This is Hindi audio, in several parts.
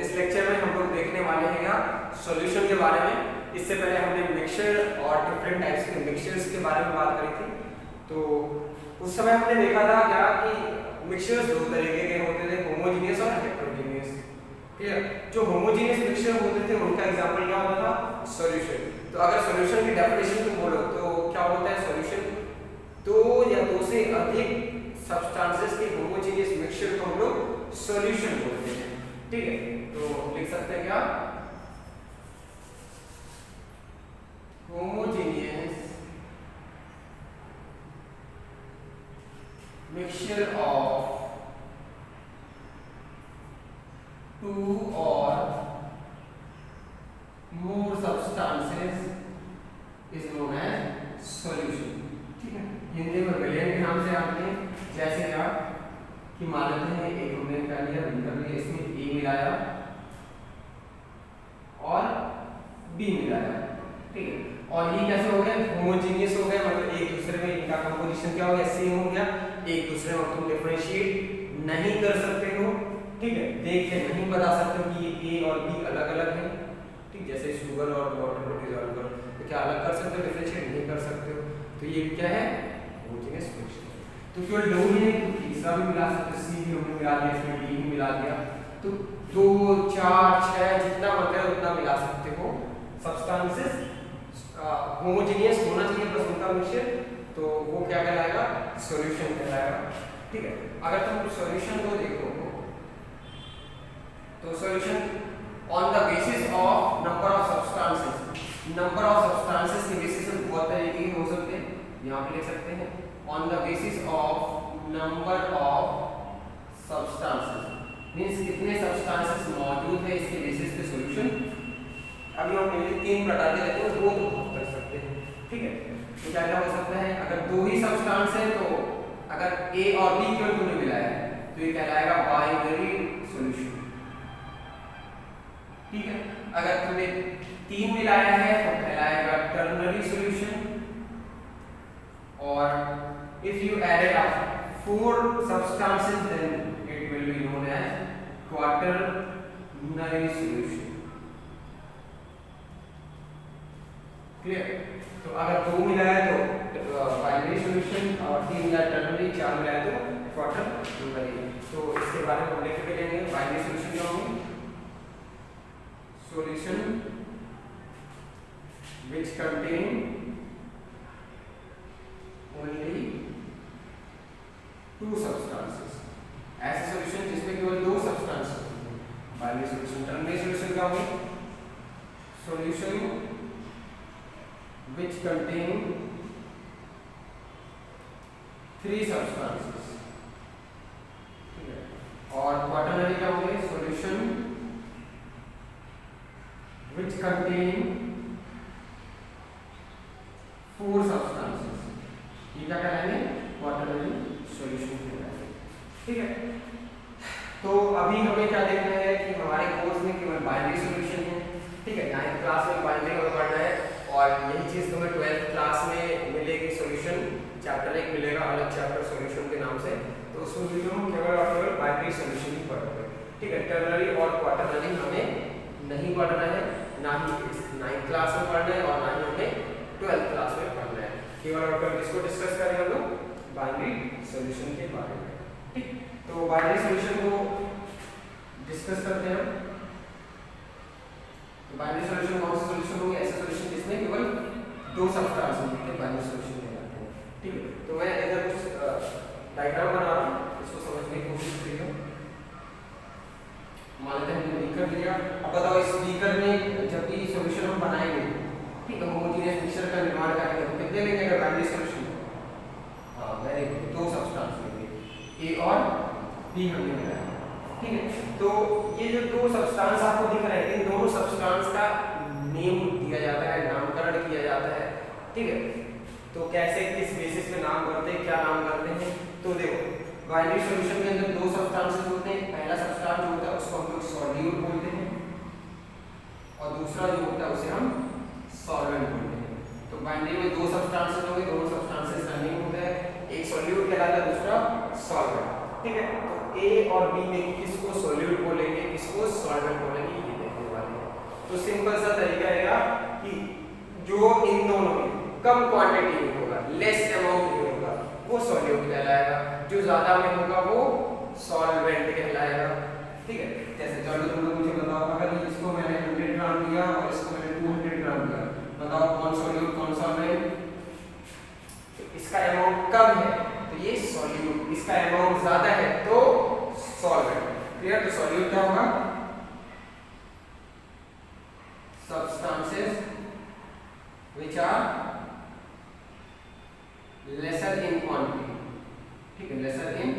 इस लेक्चर में हम लोग देखने वाले हैं क्या सॉल्यूशन के बारे में। इससे पहले हमने मिक्सचर और डिफरेंट टाइप्स के मिक्सचर्स के बारे में बात करी थी। तो उस समय हमने देखा था क्या कि मिक्सचर्स दो तरीके के होते थे, होमोजेनियस और हेटेरोजेनियस। क्लियर? जो होमोजेनियस मिक्सचर होते थे उनका एग्जांपल क्या होता था? सॉल्यूशन। तो अगर सॉल्यूशन की डेफिनेशन तुम बोलो तो क्या होता है सॉल्यूशन? दो या दो से अधिक सब्सटेंसेस के होमोजेनियस मिक्सचर को हम लोग सॉल्यूशन बोलते हैं। ठीक है, तो लिख सकते हैं क्या? Homogeneous mixture of two or more substances is known as solution. ठीक है, हिंदी में विलयन के नाम से आपने जैसे क्या कि मान लेते हैं एक हमने क्या लिया, बी कर लिया, इसमें ए मिलाया और बी मिलाया। ठीक है, और ये कैसे हो गया? होमोजेनियस हो गया, मतलब एक दूसरे में इनका कंपोजिशन क्या हो गया? सेम हो गया। एक दूसरे में तुम डिफरेंशिएट नहीं कर सकते हो। ठीक है, देख के नहीं बता सकते हो कि ये ए और बी अलग अलग है। ठीक, जैसे शुगर और वाटर को डिसॉल्व करो तो क्या अलग कर सकते हो? डिफरेंशिएट नहीं कर सकते हो। तो ये क्या है? Homogeneous mixture. तो केवल दो ही नहीं, तीसरा भी मिला सकते, सी भी हमने मिला दिया, इसमें डी भी मिला दिया। तो 2 4 6 जितना मन करे उतना मिला सकते हो सब्सटेंसेस। होमोजेनियस होना चाहिए बस उनका मिक्सचर, तो वो क्या कहलाएगा? सॉल्यूशन कहलाएगा। ठीक है, अगर तुम सॉल्यूशन को देखो तो solution on the basis of number of substances, number of substances के बेसिस पे बहुत तरीके के हो सकते हैं। यहाँ पे लिख सकते हैं on the basis of number of substances, means कितने सब्सटेंसेस मौजूद है इसके बेसिस पे सॉल्यूशन। अभी हम पहले 3 प्रकार के लेते हैं, वो तो बहुत कर सकते हैं। ठीक है, तो क्या क्या हो सकता है? अगर दो ही सब्सटेंस है तो अगर ए और बी केवल तुमने मिलाया है तो ये कहलाएगा बाइनरी सॉल्यूशन। ठीक है, अगर तुमने 3 मिलाया है तो कहलाएगा टर्नरी सॉल्यूशन। और if you added up 4 substances then it will be known as quaternary solution. Clear? तो अगर 2 मिलाया तो बाइनरी सॉल्यूशन और 3 मिलाया टर्नरी, 4 मिलाया तो क्वाटरनरी। तो इसके बारे में हम लिख के लेंगे बाइनरी सॉल्यूशन क्या होंगे? solution which contain only 2 substances। ऐसे सॉल्यूशन जिसमें केवल 2 सब्सटेंस होते हैं, बाइनरी सॉल्यूशन। टर्नरी सॉल्यूशन क्या होंगे? Solution which contain 3 substances। ठीक है, और क्वाटरनरी क्या होंगे? Solution which contain 4 substances। ये क्या कहलाएंगे? क्वाटरनरी सॉल्यूशन कहलाएंगे। ठीक है, तो अभी हमें क्या देखना है कि हमारे कोर्स में केवल बाइनरी सॉल्यूशन है। ठीक है, 9th क्लास में बाइनरी हमें पढ़ना है और यही चीज तुम्हें 12th क्लास में मिलेगी। सॉल्यूशन चैप्टर 1 मिलेगा, अलग चैप्टर सॉल्यूशन के नाम से। तो उसमें भी हम केवल और केवल बाइनरी सॉल्यूशन ही पढ़ोगे। ठीक है, टर्नरी और क्वाटरनरी हमें नहीं पढ़ना है, ना ही 9th क्लास में पढ़ना है और ना ही हमें 12th क्लास में पढ़ना है। केवल और केवल इसको डिस्कस करेंगे हम लोग बाइनरी सॉल्यूशन के बारे में। ठीक, तो बाइनरी सॉल्यूशन को डिस्कस करते हैं। तो बाइनरी सॉल्यूशन कौन सा सॉल्यूशन होंगे? ऐसे सॉल्यूशन जिसमें केवल 2 सब्सटेंस होते हैं, बाइनरी सॉल्यूशन कहलाते हैं। ठीक है, तो मैं इधर कुछ डायग्राम बना रहा हूँ, इसको समझने की कोशिश करिए। मान लेते हैं बीकर लिया। अब बताओ इस बीकर में जब भी सॉल्यूशन हम बनाएंगे, ठीक है, होमोजेनियस मिक्सचर का निर्माण करेंगे तो कितने लेंगे? अगर बाइनरी सॉल्यूशन हाँ वेरी गुड, 2 सब्सटेंस लेंगे, ए और बी हमने मिलाया। ठीक है, तो ये जो 2 सब्सटेंस आपको दिख रहे हैं, इन दोनों सब्सटेंस का नेम दिया जाता है, नामकरण किया जाता है। ठीक है, तो कैसे किस बेसिस पे नाम करते हैं, क्या नाम करते हैं? तो देखो बाइनरी सॉल्यूशन के अंदर 2 सब्सटेंसेस होते हैं। पहला सब्सटेंस जो होता है उसको हम लोग सॉल्यूट बोलते हैं और दूसरा जो होता है उसे हम सॉल्वेंट बोलते हैं। तो बाइनरी में 2 सब्सटेंसेस होंगे, दोनों सब्सटेंसेस का नेम होता है, एक सॉल्यूट कहलाता है, दूसरा सॉल्वेंट। ठीक है, तो ए और बी में किसको सॉल्यूट बोलेंगे, किसको सॉल्वेंट बोलेंगे? तो सिंपल सा तरीका रहेगा कि जो इन दोनों में कम क्वांटिटी में होगा, लेस अमाउंट में होगा, वो सॉल्यूट कहलाएगा, जो ज्यादा में होगा वो सॉल्वेंट कहलाएगा। ठीक है, जैसे चलो तुम लोग मुझे बताओ, अगर इसको मैंने 100 ग्राम लिया और इसको मैंने 200 ग्राम लिया, बताओ कौन सॉल्यूट कौन सॉल्वेंट? तो इसका अमाउंट कम है तो ये सॉल्यूट, इसका अमाउंट ज्यादा है तो सॉल्वेंट। क्लियर? तो सॉल्यूट क्या होगा? substances which are lesser in quantity। ठीक है, lesser in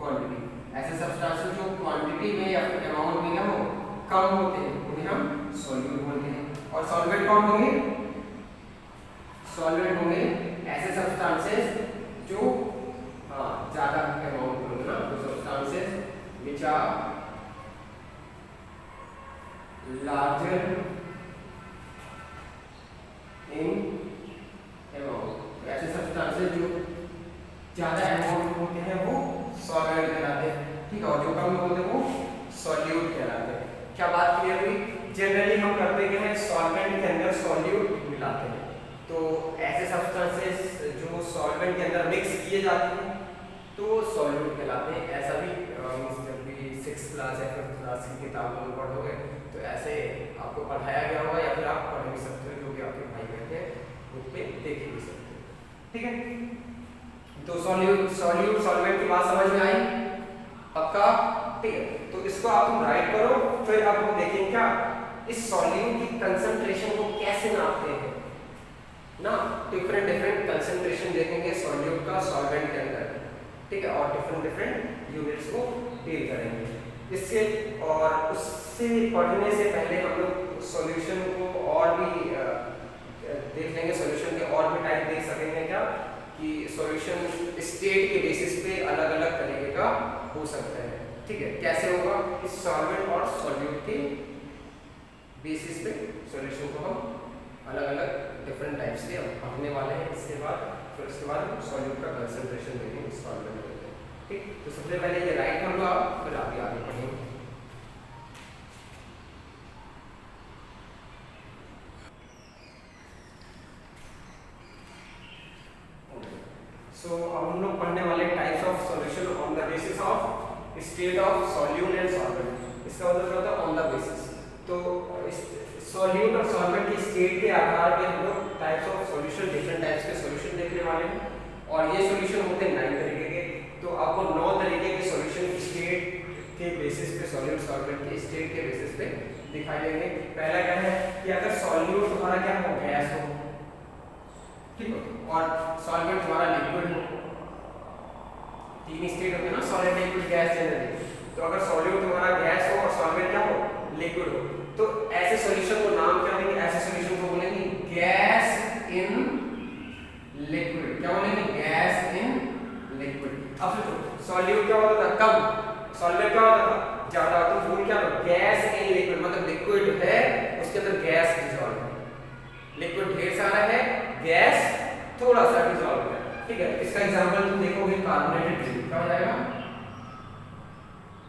quantity, ऐसे सब्सटेंसेस जो क्वांटिटी में या फिर अमाउंट में क्या हो, कम होते हैं, उन्हें हम सॉल्यूट बोलते हैं। और सॉल्वेंट कौन होंगे? सॉल्वेंट होंगे ऐसे सब्सटेंसेस जो ज्यादा अमाउंट में होंगे ना, तो substances which are larger in amount, ऐसे सब्सटेंसेस जो ज्यादा अमाउंट होते हैं वो सॉल्वेंट कहलाते हैं। ठीक है, और जो कम होते हैं वो सॉल्यूट कहलाते हैं। क्या बात क्लियर हुई? जनरली हम करते क्या है, सॉल्वेंट के अंदर सॉल्यूट मिलाते हैं, तो ऐसे सब्सटेंसेस जो सॉल्वेंट के अंदर मिक्स किए जाते हैं तो सॉल्यूट कहलाते हैं। ऐसा भी जब भी 6th क्लास या 5th क्लास की किताबों में पढ़ोगे तो ऐसे आपको पढ़ाया गया होगा, या फिर आप पढ़ भी सकते हो, जो कि आपके भाई बहन हैं बुक पे देख भी सकते हो। ठीक है, तो सॉल्यूट सॉल्वेंट की बात समझ में आई? पक्का? ठीक है, तो इसको आप राइट करो, फिर अब हम देखेंगे क्या इस सॉल्यूट की कंसंट्रेशन को कैसे नापते हैं ना। डिफरेंट कंसंट्रेशन देखेंगे सॉल्यूट का सॉल्वेंट के अंदर। ठीक है, और डिफरेंट यूनिट्स को डील करेंगे इससे। और उससे पढ़ने से पहले हम लोग सॉल्यूशन को और भी देख लेंगे, सॉल्यूशन के और भी टाइप देख सकेंगे क्या, कि सॉल्यूशन स्टेट के बेसिस पे अलग अलग तरीके का हो सकता है। ठीक है, कैसे होगा? इस सॉल्वेंट और सॉल्यूट के बेसिस पे सॉल्यूशन को हम अलग अलग डिफरेंट टाइप्स के पढ़ने वाले हैं इसके बाद। फिर उसके बाद सॉल्यूट का कंसंट्रेशन देखेंगे सॉल्वेंट में। ठीक, तो सबसे पहले ये राइट कर लो आप, फिर आगे पढ़ेंगे। सो अब हम लोग पढ़ने वाले types of solution on the basis of state of solute and solvent. इसका मतलब क्या होता है? On the basis. तो सॉल्यूट और सॉल्वेंट की स्टेट के आधार पे हम लोग types of solution, different types के सॉल्यूशन देखने वाले हैं। और ये सॉल्यूशन होते हैं 9 तरीके के, तो आपको 9 तरीके के सॉल्यूशन स्टेट के बेसिस पे, सॉल्यूट सॉल्वेंट के स्टेट के बेसिस पे दिखाई देंगे। पहला क्या है कि अगर सॉल्यूट तुम्हारा क्या हो, गैस हो, ठीक है, और सॉल्वेंट तुम्हारा लिक्विड हो, 3 स्टेट होते हैं ना, सॉलिड, लिक्विड, गैस जनरली। तो अगर सॉल्यूट तुम्हारा गैस हो और सॉल्वेंट क्या हो, लिक्विड हो, तो ऐसे सॉल्यूशन को नाम क्या देंगे? ऐसे सॉल्यूशन को बोलेंगे गैस इन लिक्विड। क्या बोलेंगे? Gas in liquid. अब सोचो सॉल्यूट क्या होता था? कम। सॉल्वेंट क्या होता था? ज्यादा। तो बोल क्या होता? गैस इन लिक्विड, मतलब लिक्विड है उसके अंदर गैस डिसॉल्व है, लिक्विड ढेर सारा है, गैस थोड़ा सा डिसॉल्व है। ठीक है, इसका एग्जांपल तुम देखोगे कार्बोनेटेड ड्रिंक। क्या हो जाएगा?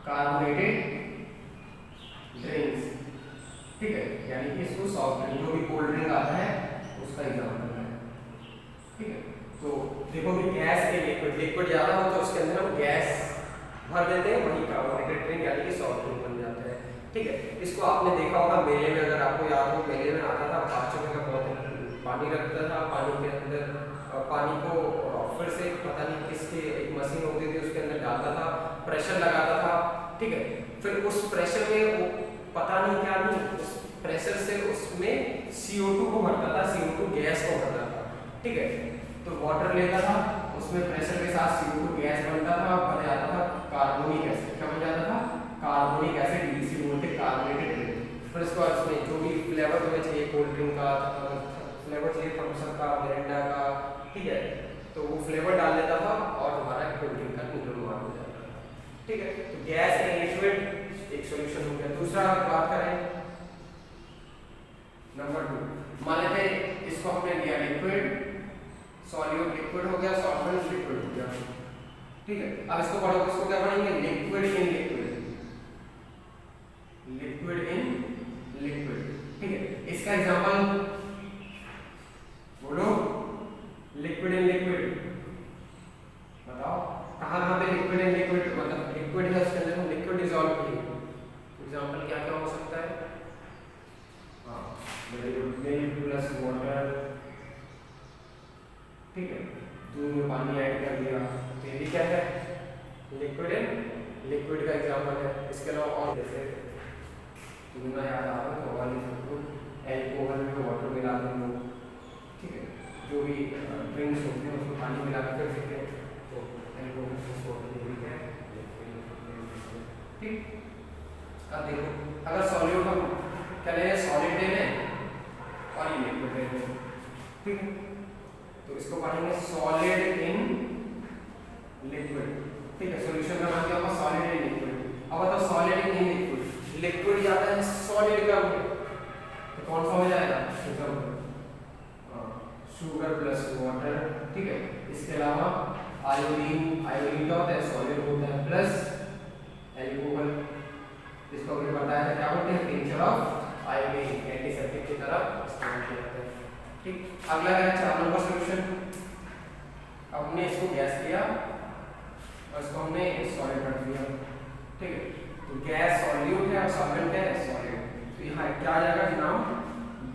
Carbonated drinks. ठीक है, यानी कि इसको सॉफ्ट ड्रिंक, जो भी कोल्ड ड्रिंक आता है उसका एग्जांपल है। ठीक है, तो देखो कि गैस के लिक्विड ज्यादा हो तो उसके अंदर हम गैस भर देते हैं, वही कार्बोनेटेड ड्रिंक यानी कि सॉफ्ट ड्रिंक बन जाता है। ठीक है, इसको आपने देखा होगा मेले में, अगर आपको याद हो, मेले में आता था 5 रुपए का बोतल, पानी रखता था, पानी के अंदर पानी को फिर से पता नहीं किसके एक मशीन होती थी उसके अंदर डालता था, प्रेशर लगाता था। ठीक है, फिर उस प्रेशर में वो पता नहीं क्या नहीं, उस प्रेशर से उसमें CO2 को भरता था, CO2 गैस को भरता था। ठीक है, तो वाटर लेता था, उसमें प्रेशर के साथ CO2 गैस बनता था, बन जाता था कार्बोनिक एसिड। क्या बन जाता था? कार्बोनिक एसिड, इसी बोलते कार्बोनेटेड ड्रिंक। फिर उसके बाद उसमें जो भी फ्लेवर तुम्हें चाहिए, कोल्ड ड्रिंक का फ्लेवर चाहिए, थम्स अप का, मिरिंडा का, ठीक है, तो वो फ्लेवर डाल देता था और तुम्हारा कोल्ड ड्रिंक का न्यूट्रल हो जाता था। ठीक है, तो गैस इन लिक्विड एक सॉल्यूशन हो गया। दूसरा बात करें नंबर 2, मान लेते हैं इसको हमने लिया लिक्विड, सॉल्यूट लिक्विड हो गया, सॉल्वेंट लिक्विड हो गया। ठीक है, अब इसको पढ़ो, इसको क्या पढ़ेंगे? Liquid in liquid, liquid in liquid. दूध में पानी ऐड कर दिया, तो ये भी क्या है, लिक्विड लिक्विड का एग्जांपल है। इसके अलावा और जैसे तुम्हें याद आ रहा होगा एल्कोहल में वाटर मिला देंगे, ठीक है, जो भी ड्रिंक्स होते हैं उसमें पानी मिला कर सकते हैं, तो एल्कोहल ठीक। अब देखो अगर सॉल्यूट हम क्या ले सॉलिड ले लें और ये लिक्विड ले लें, ठीक है, तो इसको पढ़ेंगे सॉलिड इन लिक्विड, ठीक है, सॉल्यूशन का नाम क्या होगा, सॉलिड इन लिक्विड। अब बताओ सॉलिड इन लिक्विड, लिक्विड जाता है सॉलिड का, तो कौन सा हो जाएगा, शुगर प्लस वाटर, ठीक है। इसके अलावा आयोडीन, आयोडीन क्या होता है, सॉलिड होता है, प्लस एल्कोहल, इसको भी बताया था क्या बोलते हैं, टिंचर ऑफ आयोडीन, एंटीसेप्टिक की तरह इस्तेमाल किया जाता है, ठीक। अगला है 4 नंबर सॉल्यूशन। हमने इसको गैस किया और इसको हमने सॉलिड कर दिया, ठीक है, तो गैस सॉल्यूट है और सॉल्वेंट क्या है, सॉलिड, तो यहाँ क्या आ जाएगा नाम,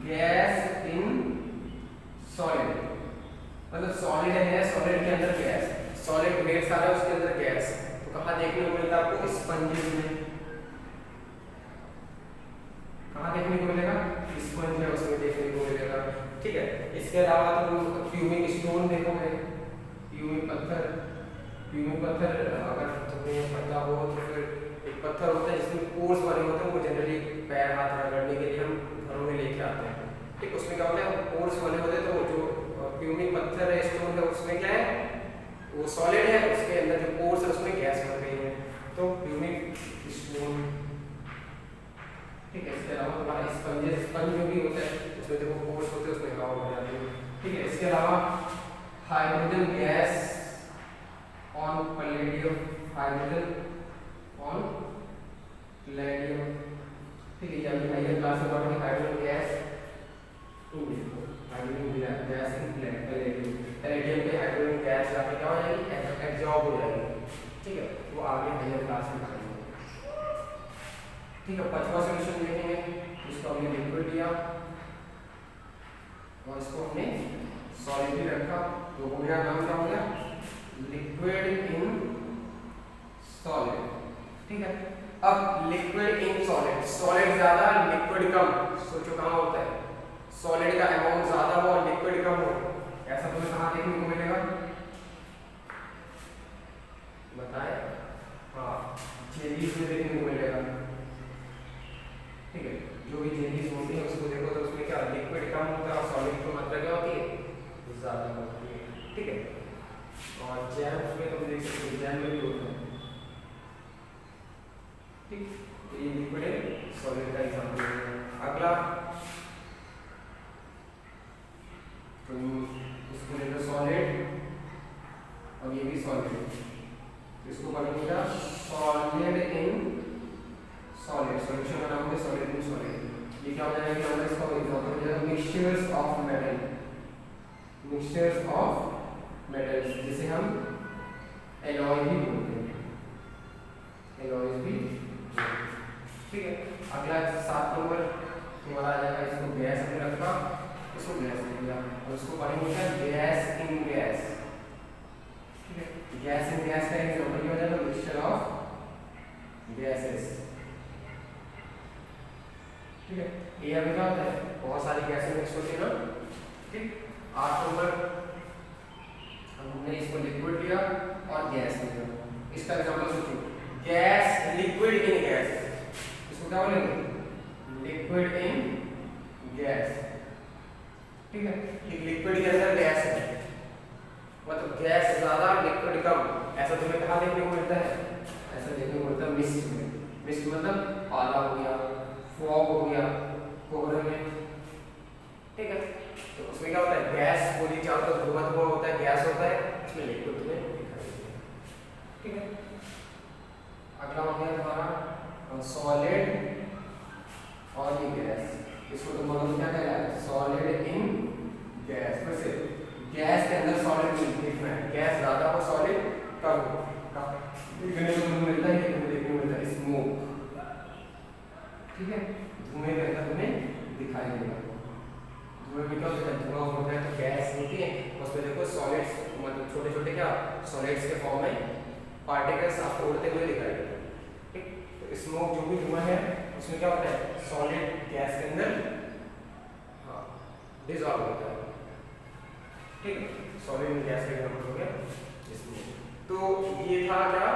गैस इन सॉलिड, मतलब सॉलिड है, सॉलिड के अंदर गैस, सॉलिड ढेर सारा है उसके अंदर गैस, तो कहाँ देखने को मिलता है आपको, स्पंजेस में, कहाँ देखने को मिलेगा, स्पंज है उसमें देखने को मिलेगा, ठीक है। इसके अलावा तुम फ्यूमिंग स्टोन देखोगे, फ्यूमिंग पत्थर अगर तुम्हें पता हो तो फिर एक पत्थर होता है जिसमें पोर्स बने होते हैं, वो जनरली पैर हाथ रगड़ने के लिए हम घरों में लेके आते हैं, ठीक, उसमें क्या होता है, पोर्स बने होते हैं, तो जो फ्यूमिंग पत्थर है, स्टोन है, उसमें क्या है, वो सॉलिड है, उसके अंदर जो पोर्स है उसमें गैस बन गई है, तो फ्यूमिंग स्टोन, ठीक है। इसके अलावा तुम्हारा स्पंज जो भी होता है उसमें देखो पोर्स होते हैं, उसमें हवा भर जाती है, ठीक है। इसके अलावा hydrogen gas on palladium, hydrogen on palladium, ठीक है, यानी हाइयर क्लास में पढ़ोगे hydrogen gas hydrogen gas in palladium, palladium पे हाइड्रोजन गैस जाके क्या हो जाएगी, एब्जॉर्ब हो जाएगी, ठीक है, वो आगे हाइयर क्लास में पढ़ेंगे, ठीक है। 5वां सॉल्यूशन देखेंगे, इसको हमने लिक्विड लिया और इसको हमने सॉलिड भी रखा, तो हो गया नाम क्या हो गया, लिक्विड इन सॉलिड, ठीक है। अब लिक्विड इन सॉलिड, सॉलिड ज्यादा लिक्विड कम, सोचो कहाँ होता है, सॉलिड का अमाउंट ज्यादा हो और लिक्विड कम हो, ऐसा तुम्हें कहाँ देखने को मिलेगा, बताए, हाँ, जेलीज में देखने को मिलेगा, ठीक है, जो भी जेलीज होती है उसको देखो तो उसमें क्या लिक्विड कम होता है और सॉलिड की मात्रा क्या होती है, ज्यादा होती है, ठीक है। और जैम्स में तुम देख सकते हो, जैम में भी होता है, ठीक, तो ये लिक्विड है सॉलिड का एग्जांपल है। अगला तुम इसको ले लो सॉलिड और ये भी सॉलिड, इसको पढ़ेंगे सॉलिड इन सॉलिड, सॉल्यूशन का नाम है सॉलिड इन सॉलिड, ये क्या हो जाएगा, हमारा इसका एग्जांपल हो जाएगा mixtures of metal, mixtures of metals, जिसे हम एलॉय भी बोलते हैं, एलॉयज भी, ठीक है। अगला 7 नंबर तुम्हारा आ जाएगा, इसको गैस में रखा, इसको गैस में लिया और इसको पढ़ेंगे क्या, गैस इन गैस, ठीक है, गैस इन गैस का एग्जांपल क्या हो जाएगा, मिक्सचर ऑफ गैसेस, ठीक है। ये अभी क्या होता है, बहुत सारी गैसें मिक्स होती है ना, ठीक। 8 नंबर हमने इसको लिक्विड लिया और गैस लिया, इसका एग्जांपल सोचो, गैस लिक्विड इन गैस, इसको क्या बोलेंगे, लिक्विड इन गैस, ठीक है, ये लिक्विड के अंदर गैस है, मतलब गैस ज्यादा लिक्विड कम, ऐसा तुम्हें कहाँ देखने को मिलता है, ऐसा देखने को मिलता है मिस्ट में, मिस्ट मतलब आला हो गया, फॉग हो गया, कोहरे में, ठीक है, तो उसमें क्या होता है, गैस पूरी चारों तरफ धुआं होता है, गैस होता है, इसमें लिक्विड तुम्हें दिखाई देता है, ठीक है। अगला हो गया तुम्हारा सॉलिड और ये गैस, इसको तुम बोलोगे क्या कहलाता है, सॉलिड इन गैस, फिर से गैस के अंदर सॉलिड देखना है, गैस ज्यादा हो सॉलिड कम हो, देखने को मिलता है, देखने को मिलता है स्मोक, ठीक है, धुएं का तुम्हें दिखाई देगा, धुआं बिकॉज जब धुआं होता है तो गैस होती है, उसमें देखो सॉलिड्स मतलब छोटे छोटे क्या सॉलिड्स के फॉर्म में पार्टिकल्स आपको उड़ते हुए दिखाई देते हैं। ठीक, तो स्मोक जो भी धुआं है उसमें क्या होता है सॉलिड गैस के अंदर हाँ डिसॉल्व होता है। ठीक है, सॉलिड गैस का एग्जांपल हो गया इसमें। तो ये था क्या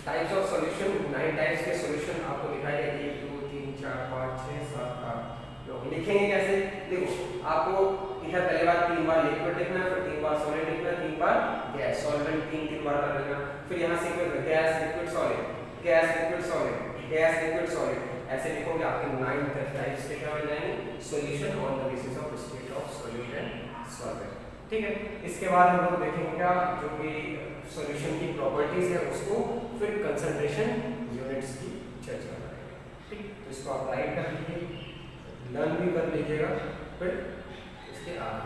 टाइप्स ऑफ सॉल्यूशन, 9 टाइप्स के सॉल्यूशन आपको दिखाई दे 1 2 3 4 5 6 7 8। लोग लिखेंगे कैसे, देखो आपको इधर पहले बार 3 बार लिक्विड लिखना, फिर 3 बार सॉलिड लिखना, 3 बार गैस सॉल्वेंट 3 बार कर लेना, फिर यहाँ से gas liquid solid gas liquid solid gas liquid solid, ऐसे लिखोगे आपके 9 टाइप्स के क्या हो जाएंगे solution on the basis of state of solute and solvent. ठीक है, इसके बाद हम लोग देखेंगे क्या जो भी सॉल्यूशन की प्रॉपर्टीज है उसको, फिर कंसंट्रेशन यूनिट्स की चर्चा करेंगे। ठीक, तो इसको आप राइट कर लीजिए, लर्न भी कर लीजिएगा, फिर इसके आगे